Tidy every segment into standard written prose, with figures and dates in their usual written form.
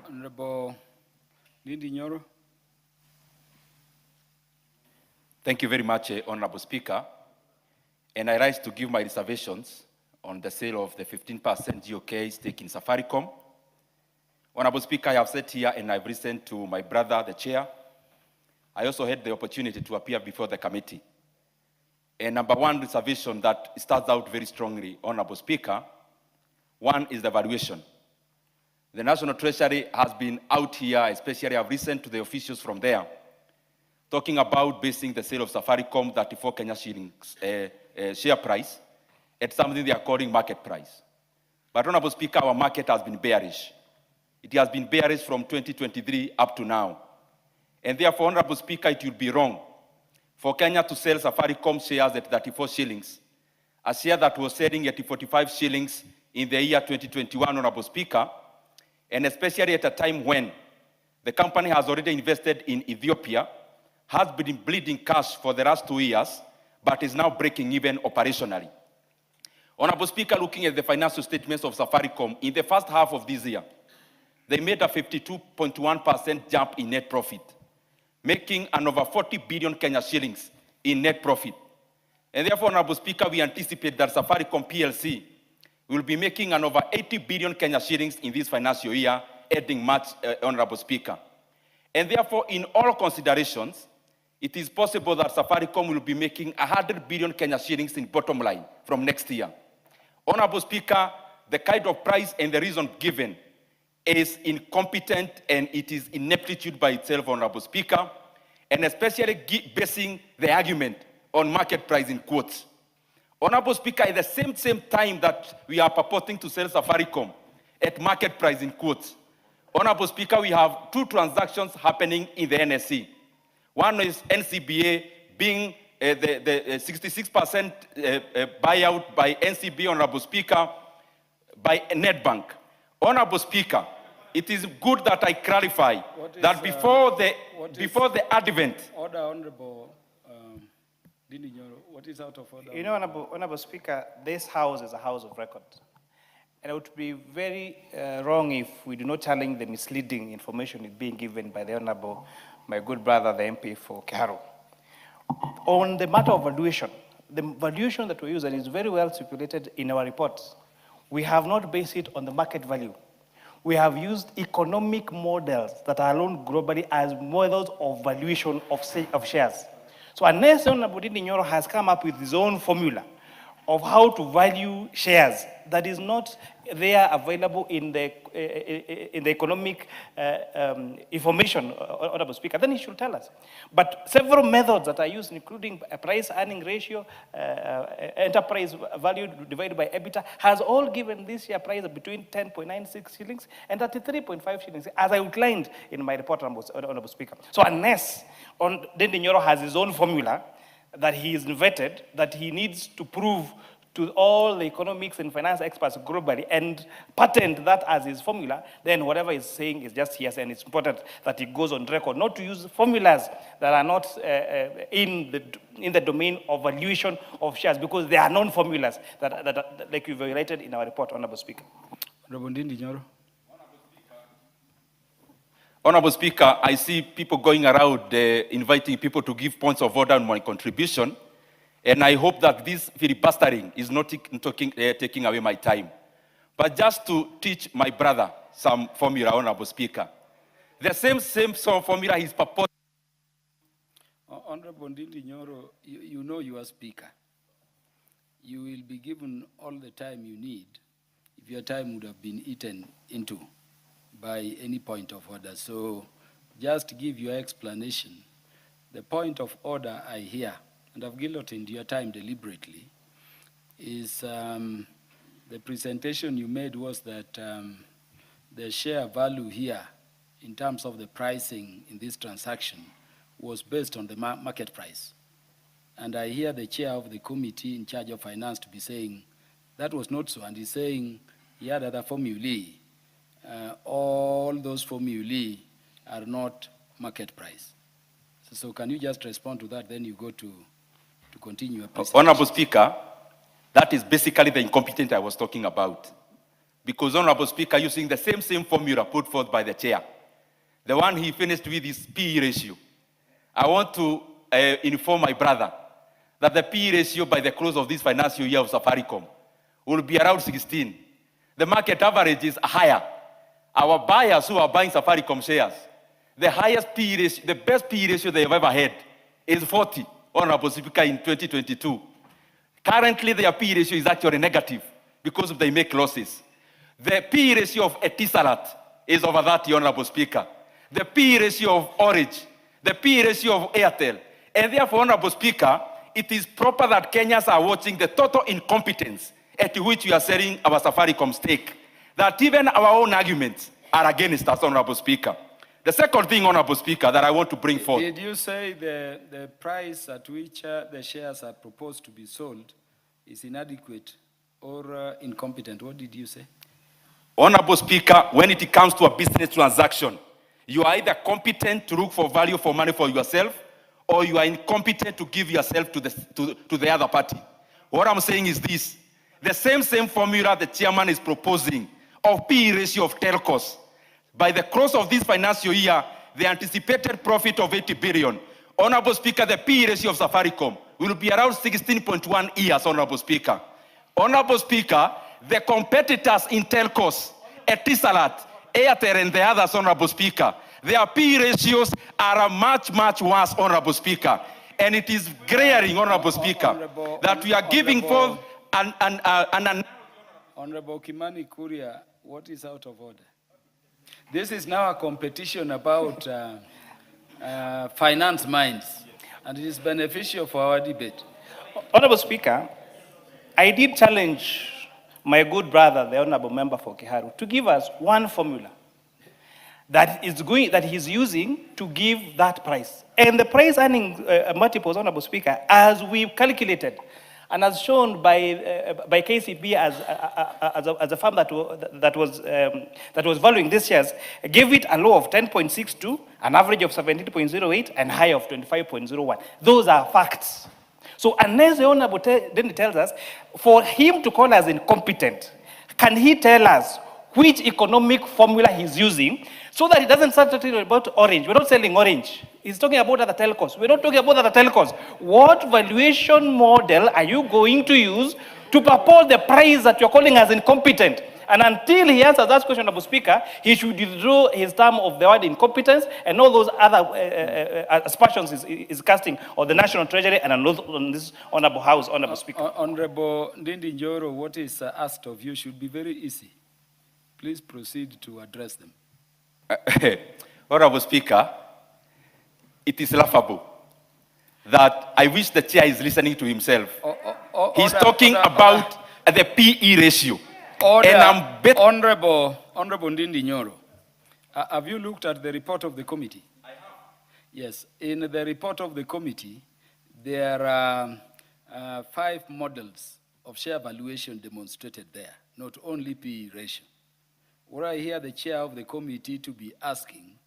Honorable Ndindi Nyoro. Thank you very much, Honorable Speaker. And I rise to give my reservations on the sale of the 15% GOK stake in Safaricom. Honorable Speaker, I have sat here and I've listened to my brother, the chair. I also had the opportunity to appear before the committee. And number one reservation that starts out very strongly, Honorable Speaker, one is the valuation. The National Treasury has been out here, especially I've listened to the officials from there, talking about basing the sale of Safaricom 34 Kenya shillings share price at something they are calling market price. But Honorable Speaker, our market has been bearish. It has been bearish from 2023 up to now. And therefore, Honorable Speaker, it would be wrong for Kenya to sell Safaricom shares at 34 shillings, a share that was selling at 45 shillings in the year 2021, Honorable Speaker, and especially at a time when the company has already invested in Ethiopia, has been bleeding cash for the last 2 years, but is now breaking even operationally. Honorable Speaker, looking at the financial statements of Safaricom, in the first half of this year, they made a 52.1% jump in net profit, making an over 40 billion Kenya shillings in net profit. And therefore, Honorable Speaker, we anticipate that Safaricom PLC will be making an over 80 billion Kenya shillings in this financial year, ending March, Honorable Speaker. And therefore, in all considerations, it is possible that Safaricom will be making 100 billion Kenya shillings in bottom line from next year. Honorable Speaker, the kind of price and the reason given is incompetent and it is ineptitude by itself, Honorable Speaker, and especially basing the argument on market price in quotes. Honorable Speaker, at the same time that we are purporting to sell Safaricom at market price in quotes, Honorable Speaker, we have two transactions happening in the NSE. One is NCBA being the 66% buyout by NCBA, Honorable Speaker, by Nedbank. Honorable Speaker, it is good that I clarify that before the advent. Order, Honorable Ndindi Nyoro, what is out of order? You know, Honorable Speaker, this house is a house of record. And it would be very wrong if we do not challenge the misleading information being given by the Honorable, my good brother, the MP for Kiharu. On the matter of valuation, the valuation that we use, and is very well stipulated in our reports, we have not based it on the market value. We have used economic models that are known globally as models of valuation of shares. So unless Honorable Ndindi Nyoro has come up with his own formula of how to value shares that is not there available in the economic information, Honorable Speaker, then he should tell us. But several methods that are used, including a price-earning ratio, enterprise value divided by EBITDA, has all given this year price between 10.96 shillings and 33.5 shillings, as I outlined in my report, Honorable Speaker. So unless Ndindi Nyoro has his own formula that he is vetted, that he needs to prove to all the economics and finance experts globally and patent that as his formula, then whatever he's saying is just yes, and it's important that he goes on record, not to use formulas that are not in the domain of valuation of shares, because they are known formulas that like you've highlighted in our report, Honorable Speaker. Honorable Ndindi Nyoro. Honorable Speaker, I see people going around inviting people to give points of order on my contribution, and I hope that this filibustering is not taking away my time. But just to teach my brother some formula, Honorable Speaker, the same formula he's proposed. Honorable Ndindi Nyoro, you know you are Speaker. You will be given all the time you need if your time would have been eaten into by any point of order. So just give your explanation. The point of order I hear, and I've guillotined your time deliberately, is the presentation you made was that the share value here in terms of the pricing in this transaction was based on the market price. And I hear the chair of the committee in charge of finance to be saying that was not so, and he's saying he had other formulae. All those formulae are not market price. So can you just respond to that, then you go to continue your presentation. Honorable Speaker, that is basically the incompetent I was talking about. because, Honorable Speaker, using the same formula put forth by the chair, the one he finished with is PE ratio. I want to inform my brother that the PE ratio by the close of this financial year of Safaricom will be around 16. The market average is higher. Our buyers who are buying Safaricom shares, the highest PE ratio, the best PE ratio they have ever had is 40, Honorable Speaker, in 2022. Currently, their PE ratio is actually negative because they make losses. The PE ratio of Etisalat is over 30, Honorable Speaker. The PE ratio of Orange, the PE ratio of Airtel. And therefore, Honorable Speaker, it is proper that Kenyans are watching the total incompetence at which we are selling our Safaricom stake. That even our own arguments are against us, Honorable Speaker. The second thing, Honorable Speaker, that I want to bring forth. Did you say the price at which the shares are proposed to be sold is inadequate or incompetent? What did you say? Honorable Speaker, when it comes to a business transaction, you are either competent to look for value for money for yourself, or you are incompetent to give yourself to the other party. What I'm saying is this: the same formula the chairman is proposing of PE ratio of telcos. By the close of this financial year, the anticipated profit of 80 billion. Honorable Speaker, the PE ratio of Safaricom will be around 16.1 years, Honorable Speaker. Honorable Speaker, the competitors in telcos, Etisalat, Airtel, and the others, Honorable Speaker, their PE ratios are much worse, Honorable Speaker. And it is glaring, Honorable Speaker, that we are giving forth an Honorable Kimani, Kuria, what is out of order? This is now a competition about finance minds, and it is beneficial for our debate. Honorable Speaker, I did challenge my good brother, the honorable member for Kiharu, to give us one formula that he's using to give that price. And the price earning multiples, Honorable Speaker, as we've calculated, and as shown by KCB as a firm that was valuing this years, gave it a low of 10.62, an average of 17.08, and high of 25.01. Those are facts. So unless the Honorable Ndindi tells us, for him to call us incompetent, can he tell us which economic formula he's using so that he doesn't start talking about Orange? We're not selling Orange. He's talking about other telcos. We're not talking about other telcos. What valuation model are you going to use to propose the price that you're calling as incompetent? And until he answers that question, Honorable Speaker, he should withdraw his term of the word incompetence and all those other aspersions is casting on the National Treasury and on this Honorable House, Honorable Speaker. Honorable Ndindi Nyoro, what is asked of you should be very easy. Please proceed to address them. Honorable Speaker, it is laughable that I wish the chair is listening to himself. He's talking about the PE ratio. Honorable Ndindi Nyoro, have you looked at the report of the committee? I have. Yes, in the report of the committee, there are 5 models of share valuation demonstrated there, not only PE ratio. What I hear the chair of the committee to be asking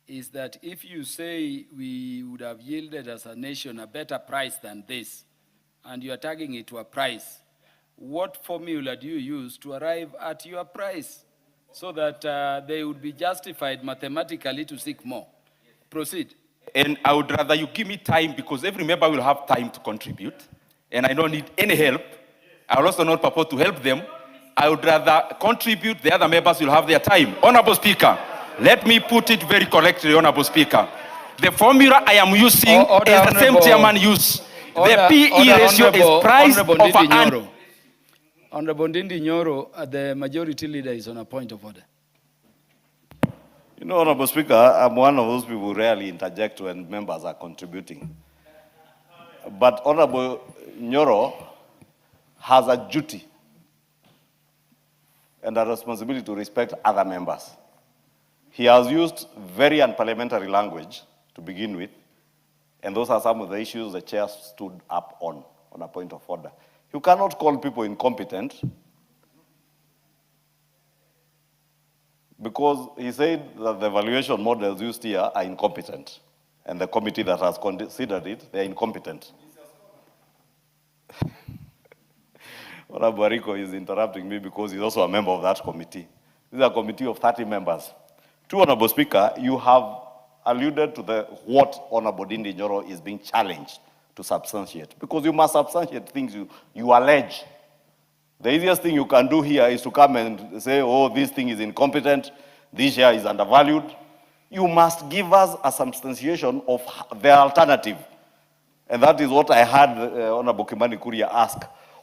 is that if you say we would have yielded as a nation a better price than this, and you are tagging it to a price, what formula do you use to arrive at your price so that they would be justified mathematically to seek more? Proceed. And I would rather you give me time, because every member will have time to contribute, and I don't need any help. I will also not purport to help them. I would rather contribute, the other members will have their time. Honorable Speaker, let me put it very correctly, Honorable Speaker. The formula I am using is the same chairman used. The PE ratio is price of an... Honorable Ndindi Nyoro, the majority leader is on a point of order. You know, Honorable Speaker, I'm one of those people who rarely interject when members are contributing. But Honorable Nyoro has a duty and a responsibility to respect other members. He has used very unparliamentary language to begin with, and those are some of the issues the chair stood up on a point of order. You cannot call people incompetent because he said that the valuation models used here are incompetent, and the committee that has considered it, they are incompetent. Honorable Bariko is interrupting me because he's also a member of that committee. This is a committee of 30 members. Two, Honorable Speaker, you have alluded to what Honorable Ndindi Nyoro is being challenged to substantiate, because you must substantiate things you allege. The easiest thing you can do here is to come and say, oh, this thing is incompetent, this share is undervalued. You must give us a substantiation of the alternative. And that is what I had Honorable Kimani Kuria ask.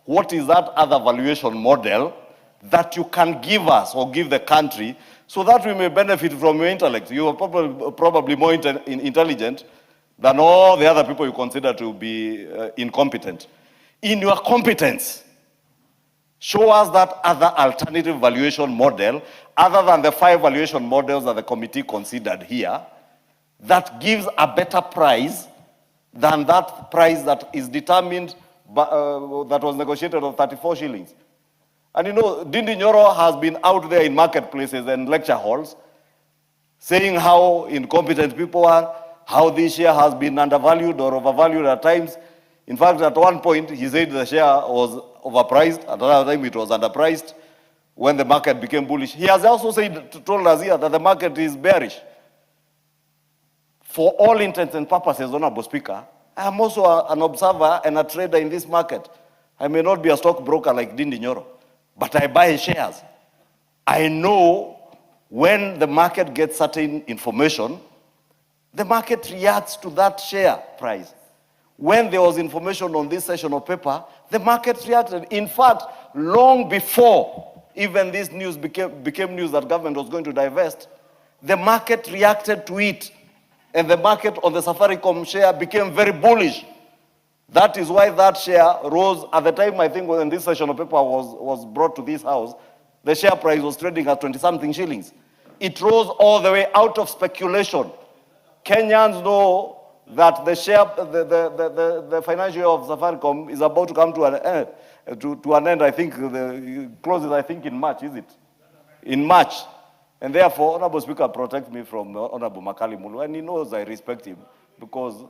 What is that other valuation model that you can give us or give the country so that we may benefit from your intellect? You are probably more intelligent than all the other people you consider to be incompetent. In your competence, show us that other alternative valuation model, other than the 5 valuation models that the committee considered here, that gives a better price than that price that is determined, that was negotiated of 34 shillings. And you know, Ndindi Nyoro has been out there in marketplaces and lecture halls saying how incompetent people are, how this share has been undervalued or overvalued at times. In fact, at one point, he said the share was overpriced, at another time it was underpriced when the market became bullish. He has also told us here that the market is bearish. For all intents and purposes, Honorable Speaker, I am also an observer and a trader in this market. I may not be a stockbroker like Ndindi Nyoro, but I buy shares. I know when the market gets certain information, the market reacts to that share price. When there was information on this session of paper, the market reacted. In fact, long before even this news became news that government was going to divest, the market reacted to it. And the market on the Safaricom share became very bullish. That is why that share rose. At the time, I think, when this session of paper was brought to this house, the share price was trading at 20-something shillings. It rose all the way out of speculation. Kenyans know that the share, the financial year of Safaricom is about to come to an end. I think the closes, I think, in March, is it? In March. And therefore, Honorable Speaker protects me from Honorable Makali Mulu, and he knows I respect him, because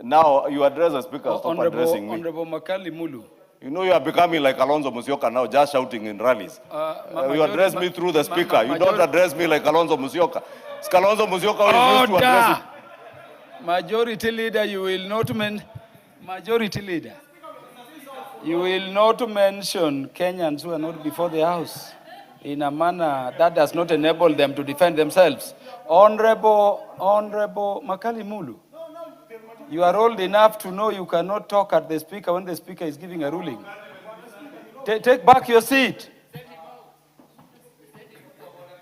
now you address the Speaker, stop addressing me. Honorable Makali Mulu. You know you are becoming like Alonzo Musyoka now, just shouting in rallies. You address me through the Speaker. You don't address me like Alonzo Musyoka. It's Alonzo Musyoka who is used to address it. Majority Leader, you will not Majority Leader, you will not mention Kenyans who are not before the House in a manner that does not enable them to defend themselves. Honorable Makali Mulu, you are old enough to know you cannot talk at the Speaker when the Speaker is giving a ruling. Take back your seat.